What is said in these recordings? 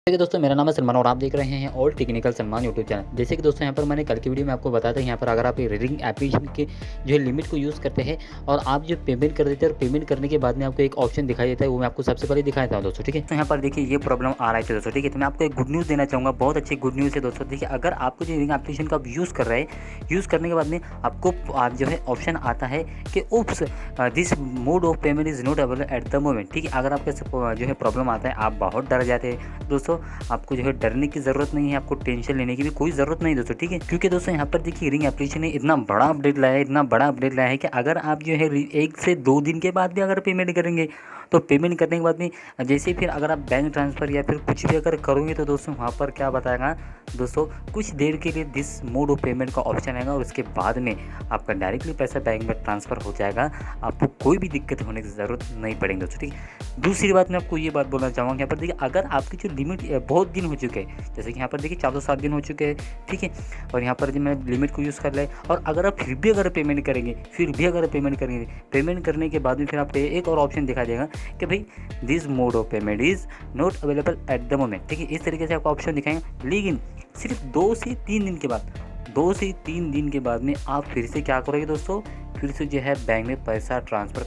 देखिए दोस्तों, मेरा नाम है सलमान और आप देख रहे हैं all technical Salman YouTube channel. जैसे कि दोस्तों यहाँ पर मैंने कल की वीडियो में आपको बताया था, यहाँ पर अगर आप ये रीडिंग एप्लीकेशन के जो है लिमिट को यूज़ करते हैं और आप जो पेमेंट कर देते हैं और पेमेंट करने के बाद में आपको एक ऑप्शन दिखाई देता है, वो मैं आपको सबसे पहले दिखाया था दोस्तों। ठीक है, तो यहाँ पर देखिए ये प्रॉब्लम आ रहा है दोस्तों। ठीक है, तो मैं आपको एक गुड न्यूज़ देना चाहूँगा, बहुत अच्छी गुड न्यूज़ है दोस्तों। देखिए, अगर आपको जो रीडिंग एप्लीकेशन का आप यूज़ कर रहे हैं, यूज़ करने के बाद में आपको जो है ऑप्शन आता है कि oops this mode of payment is not available at the moment. ठीक है, अगर आपके जो है प्रॉब्लम आता है, आप बहुत डर जाते हैं दोस्तों, आपको जो है डरने की ज़रूरत नहीं है, आपको टेंशन लेने की भी कोई ज़रूरत नहीं दोस्तों। ठीक है, क्योंकि दोस्तों यहाँ पर देखिए रिंग एप्लीकेशन ने इतना बड़ा अपडेट लाया है, इतना बड़ा अपडेट लाया है कि अगर आप जो है 1 से 2 दिन के बाद भी अगर पेमेंट करेंगे, तो पेमेंट करने के बाद में जैसे ही फिर अगर आप बैंक ट्रांसफ़र या फिर कुछ भी अगर करोगे, तो दोस्तों वहाँ पर क्या बताएगा दोस्तों, कुछ देर के लिए दिस मोड ऑफ पेमेंट का ऑप्शन आएगा और उसके बाद में आपका डायरेक्टली पैसा बैंक में ट्रांसफ़र हो जाएगा। आपको कोई भी दिक्कत होने की ज़रूरत नहीं पड़ेगी दोस्तों। ठीक है, दूसरी बात मैं आपको ये बात बोलना चाहूँगा, यहाँ पर देखिए अगर आपकी जो लिमिट बहुत दिन हो चुके हैं, जैसे कि यहाँ पर देखिए 407 दिन हो चुके हैं, ठीक है, और यहाँ पर जो मैं लिमिट को यूज़ कर लिया और अगर आप फिर भी अगर पेमेंट करेंगे, पेमेंट करने के बाद में फिर आपको एक और ऑप्शन दिखा देगा कि भाई this mode of payment is not available at the moment. ठीक है, इस तरीके से आपको ऑप्शन दिखाएंगे, लेकिन सिर्फ 2 से 3 दिन के बाद, 2 से 3 दिन के बाद में आप फिर से क्या करोगे दोस्तों, फिर से जो है बैंक में पैसा ट्रांसफ़र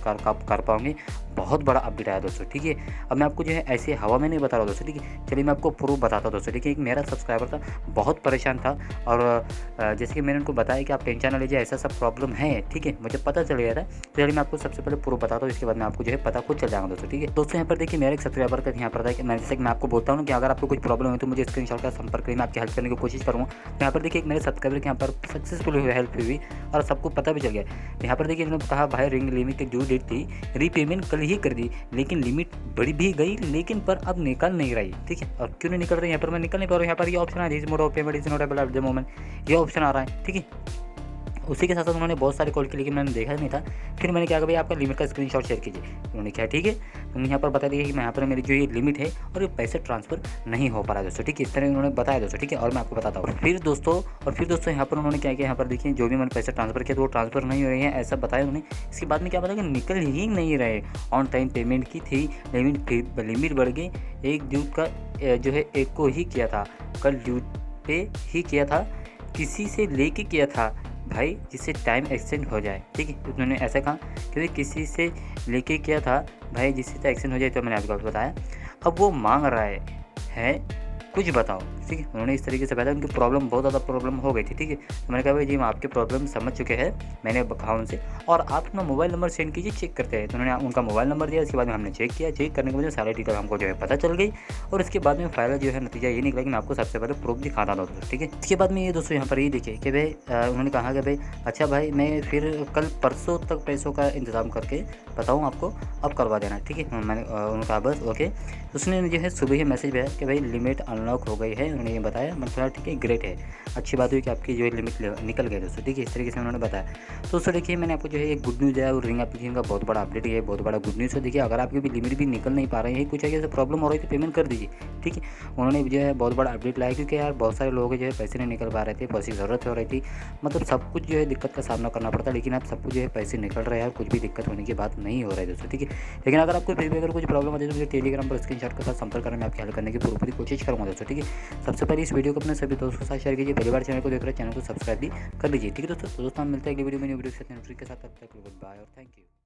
कर पाओगे। बहुत बड़ा अपडेट आया दोस्तों। ठीक है, अब मैं आपको जो है ऐसे हवा में नहीं बता रहा दोस्तों। ठीक है, चलिए मैं आपको प्रूफ बताता हूँ दोस्तों। ठीक है, एक मेरा सब्सक्राइबर था, बहुत परेशान था और जैसे कि मैंने उनको बताया कि आप टेंशन ना लीजिए, ऐसा सब प्रॉब्लम है। ठीक है, मुझे पता चल गया था। चलिए मैं आपको सबसे पहले प्रूफ बताता हूँ, इसके बाद में आपको जो है पता खुद चल जाएगा दोस्तों। ठीक है दोस्तों, यहाँ पर देखिए मेरा एक सब्सक्राइबर का यहाँ पर था कि मैं जैसे कि मैं आपको बोलता हूँ कि अगर आपको कुछ प्रॉब्लम है तो मुझे स्क्रीनशॉट का संपर्क करिए, मैं आपकी हेल्प करने की कोशिश करूँगा। तो यहाँ पर देखिए एक मेरे सब्सक्राइबर के यहाँ पर सक्सेसफुल हेल्प हुई और सबको पता भी चल गया। तो यहाँ पर देखिए इन्होंने कहा भाई रिंग लिमिट की ड्यू डेट थी, रीपेमेंट कल ही कर दी, लेकिन लिमिट बढ़ी भी गई, लेकिन पर अब निकल नहीं रही। ठीक है, और क्यों नहीं निकल रही, यहाँ पर मैं निकल नहीं पा रहा हूँ। यहाँ पर ये ऑप्शन आ रहा है, this mode of payment is not available at the moment, ये ऑप्शन आ रहा है। ठीक है, उसी के साथ साथ उन्होंने बहुत सारे कॉल किए, लेकिन मैंने देखा नहीं था। फिर मैंने क्या कहा, भाई आपका लिमिट का स्क्रीनशॉट शेयर कीजिए। उन्होंने क्या ठीक है, तो यहाँ पर बता दिया कि मैं यहाँ पर मेरी जो ये लिमिट है और ये पैसे ट्रांसफ़र नहीं हो पा रहा है दोस्तों। ठीक है, इस तरह उन्होंने बताया दोस्तों। ठीक है, और मैं आपको बताता हूँ फिर दोस्तों यहाँ पर उन्होंने क्या किया, यहाँ पर देखिए जो भी मैंने पैसे ट्रांसफ़र किया तो वो ट्रांसफ़र नहीं हो रही है, ऐसा बताया उन्होंने। इसके बाद में क्या बताया कि निकल ही नहीं रहे, ऑन टाइम पेमेंट की थी, लिमिट बढ़ गई, एक ड्यू का जो है एक को ही किया था, कल ड्यू पे ही किया था, किसी से लेके किया था भाई जिससे टाइम एक्सटेंड हो जाए। ठीक है, उन्होंने ऐसा कहा कि भाई किसी से लेके किया था भाई जिससे एक्सटेंड हो जाए, तो मैंने आपको बताया। अब वो मांग रहा है कुछ बताओ। ठीक है, उन्होंने इस तरीके से बताया, उनकी प्रॉब्लम बहुत ज़्यादा प्रॉब्लम हो गई थी। ठीक है, तो मैंने कहा भाई जी हम आपके प्रॉब्लम समझ चुके हैं, मैंने कहा उनसे, और आप अपना मोबाइल नंबर सेंड कीजिए, चेक करते हैं। तो उन्होंने उनका मोबाइल नंबर दिया, इसके बाद में हमने चेक किया, चेक करने के बाद सारी डिटेल हमको जो है पता चल गई, और इसके बाद में फाइनल जो है नतीजा ये निकला कि मैं आपको सबसे पहले प्रूफ दिखाता था दोस्तों। ठीक है, इसके बाद में ये दोस्तों यहाँ पर ये देखिए कि भाई उन्होंने कहा कि भाई अच्छा भाई मैं फिर कल परसों तक पैसों का इंतज़ाम करके बताऊँ आपको, अब करवा देना। ठीक है, मैंने उनका बस ओके। उसने जो है सुबह ही मैसेज भेजा कि भाई लिमिट अनलॉक हो गई है, उन्होंने ये बताया। मैं थोड़ा ठीक है ग्रेट है, अच्छी बात हुई कि आपकी जो है लिमिट निकल गई दोस्तों। ठीक है, इस तरीके से उन्होंने बताया। तो दोस्तों देखिए मैंने आपको जो है एक गुड न्यूज़ है, और रिंग एप्लीकेशन का बहुत बड़ा अपडेट है, बहुत बड़ा गुड न्यूज़ है। देखिए अगर आपकी भी लिमिट भी निकल नहीं पा रही है, कुछ ऐसे प्रॉब्लम हो रही है तो पेमेंट कर दीजिए। ठीक है, उन्होंने जो है बहुत बड़ा अपडेट लाया, क्योंकि यार बहुत सारे लोगों के जो है पैसे नहीं निकल पा रहे थे, पैसे की ज़रूरत हो रही थी, मतलब सब कुछ जो है दिक्कत का सामना करना पड़ता, लेकिन अब सब कुछ जो है पैसे निकल रहे हैं और कुछ भी दिक्कत होने की बात नहीं हो रही है दोस्तों। ठीक है, लेकिन अगर आपको फिर भी अगर कुछ प्रॉब्लम आती है तो मुझे टेलीग्राम पर स्क्रीनशॉट के साथ संपर्क करने में आपकी हेल्प करने की पूरी कोशिश करूँगा दोस्तों। ठीक है, सबसे पहले इस वीडियो को अपने सभी दोस्तों के साथ शेयर कीजिए, पहली बार चैनल को देख रहे हैं चैनल को सब्सक्राइब भी कर लीजिए। ठीक है दोस्तों, हम मिलते हैं अगली वीडियो में न्यू वीडियो के साथ, तब तक गुड बाय और थैंक यू।